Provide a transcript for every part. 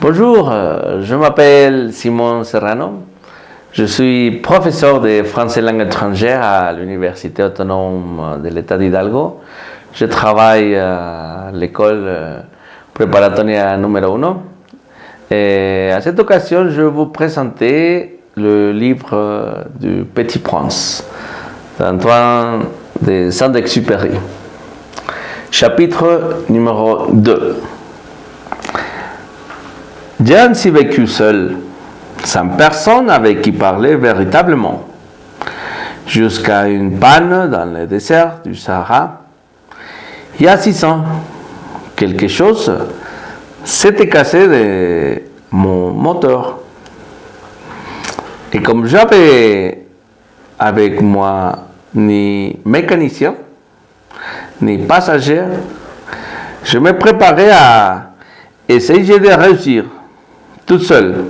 Bonjour, je m'appelle Simon Serrano. Je suis professeur de français langue étrangère à l'Université autonome de l'État d'Hidalgo. Je travaille à l'école préparatoire numéro 1. Et à cette occasion, je vais vous présenter le livre du Petit Prince d'Antoine de Saint-Exupéry. Chapitre numéro 2. J'ai ainsi vécu seul, sans personne avec qui parler véritablement, jusqu'à une panne dans le désert du Sahara. Il y a 6 ans, quelque chose s'était cassé de mon moteur. Et comme j'avais avec moi ni mécanicien, ni passager, je me préparais à essayer de réussir toute seule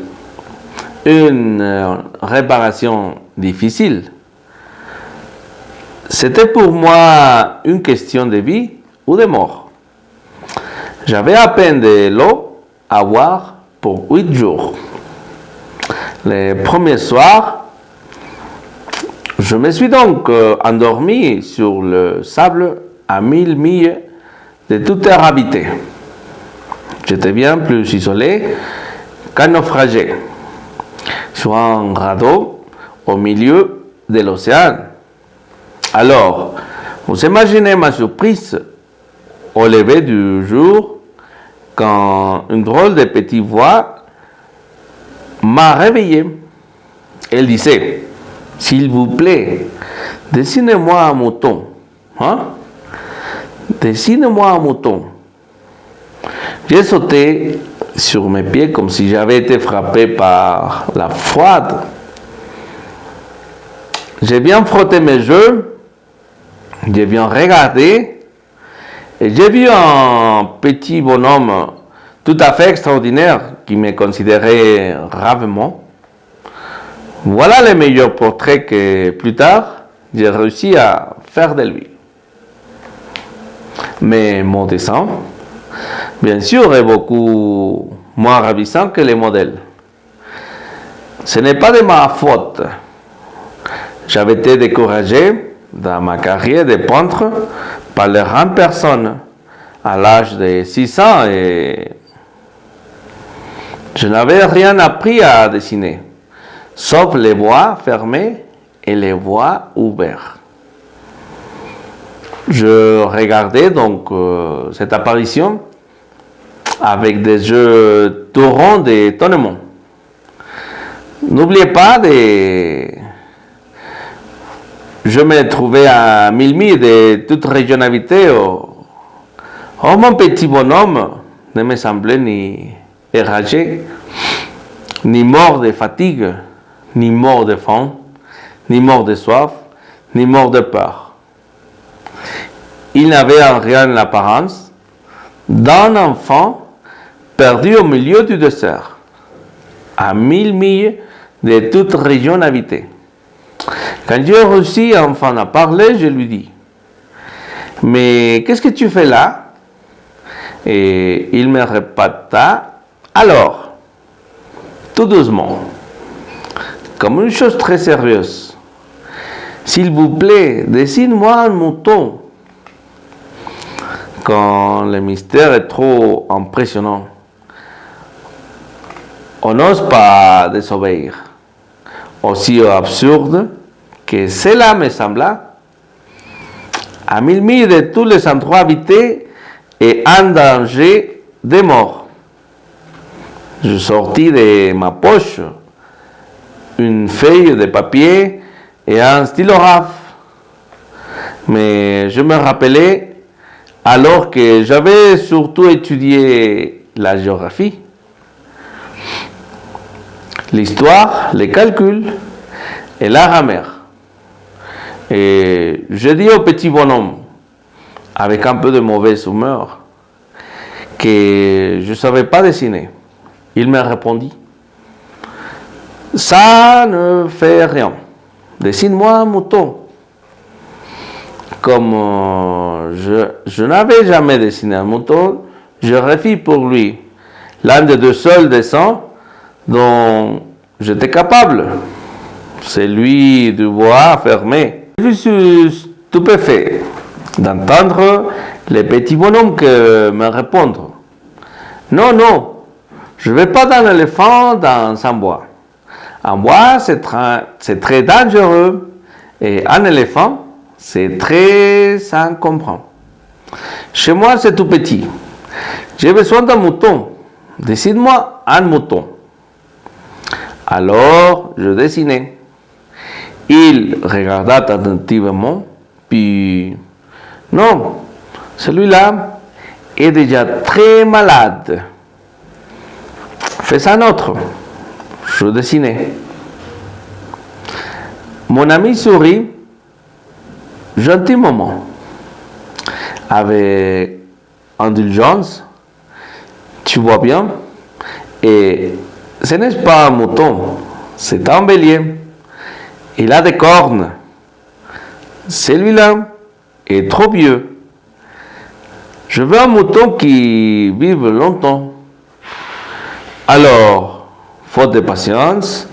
une réparation difficile. C'était pour moi une question de vie ou de mort. J'avais à peine de l'eau à boire pour 8 jours. Le premier soir, je me suis donc endormi sur le sable à 1000 milles de toute terre habitée. J'étais bien plus isolé qu'un naufragé sur un radeau au milieu de l'océan. Alors, vous imaginez ma surprise au lever du jour quand une drôle de petite voix m'a réveillé. Elle disait: s'il vous plaît, dessinez-moi un mouton. Dessinez-moi un mouton. J'ai sauté sur mes pieds comme si j'avais été frappé par la froide. J'ai bien frotté mes yeux, j'ai bien regardé, et j'ai vu un petit bonhomme tout à fait extraordinaire qui me considérait gravement. Voilà le meilleur portrait que plus tard j'ai réussi à faire de lui. Mais mon dessin, bien sûr, est beaucoup moins ravissant que les modèles. Ce n'est pas de ma faute. J'avais été découragé dans ma carrière de peintre par les grandes personnes à l'âge de 6 ans et je n'avais rien appris à dessiner, sauf les voies fermées et les voies ouvertes. Je regardais donc cette apparition avec des yeux torrents d'étonnement. N'oubliez pas je me trouvais à 1000 milles de toute région habitée. Mon petit bonhomme ne me semblait ni éragé, ni mort de fatigue, ni mort de faim, ni mort de soif, ni mort de peur. Il n'avait en rien l'apparence d'un enfant perdu au milieu du désert, à 1000 milles de toute région habitée. Quand j'ai réussi enfin à parler, je lui dis: mais qu'est-ce que tu fais là? Et il me répéta alors, tout doucement, comme une chose très sérieuse: s'il vous plaît, dessine-moi un mouton. Quand le mystère est trop impressionnant, on n'ose pas désobéir. Aussi absurde que cela me sembla, à 1000 milles de tous les endroits habités et en danger de mort. Je sortis de ma poche une feuille de papier et un stylographe. Mais je me rappelais alors que j'avais surtout étudié la géographie, l'histoire, les calculs et la grammaire. Et je dis au petit bonhomme, avec un peu de mauvaise humeur, que je ne savais pas dessiner. Il me répondit: ça ne fait rien, dessine-moi un mouton. Comme je n'avais jamais dessiné un mouton, je refis pour lui l'un des deux seuls dessins dont j'étais capable, celui du bois fermé. Je suis stupéfait d'entendre les petits bonhommes me répondre. Non, non, je ne vais pas d'un éléphant dans un bois. Un bois, c'est très dangereux. Et un éléphant, c'est très encombrant. Chez moi, c'est tout petit. J'ai besoin d'un mouton. Dessine-moi un mouton. Alors, je dessinais. Il regarda attentivement, puis... Non, celui-là est déjà très malade. Fais un autre. Je dessinais. Mon ami sourit gentiment, avec indulgence. Tu vois bien, et ce n'est pas un mouton, c'est un bélier. Il a des cornes. Celui-là est trop vieux. Je veux un mouton qui vive longtemps. Alors, faute de patience,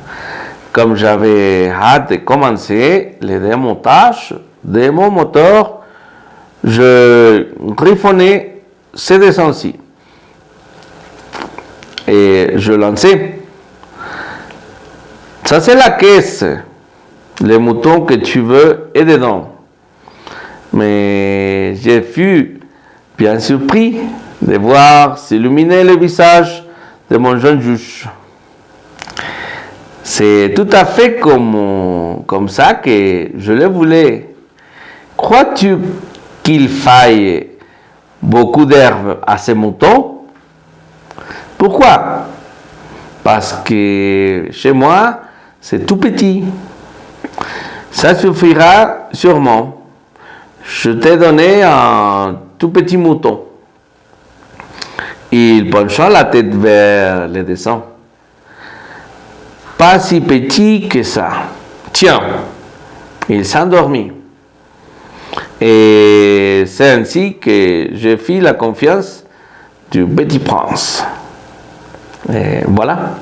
comme j'avais hâte de commencer le démontage de mon moteur, je griffonnais ces dessins-ci. Et je lançais. Ça, c'est la caisse. Le mouton que tu veux est dedans. Mais j'ai fus bien surpris de voir s'illuminer le visage de mon jeune juge. C'est tout à fait comme ça que je le voulais. Crois-tu qu'il faille beaucoup d'herbe à ces moutons? Pourquoi? Parce que chez moi, c'est tout petit. Ça suffira sûrement. Je t'ai donné un tout petit mouton. Il pencha la tête vers le dessin. Pas si petit que ça. Tiens, il s'endormit. Et c'est ainsi que j'ai fait la confiance du petit prince. Et voilà.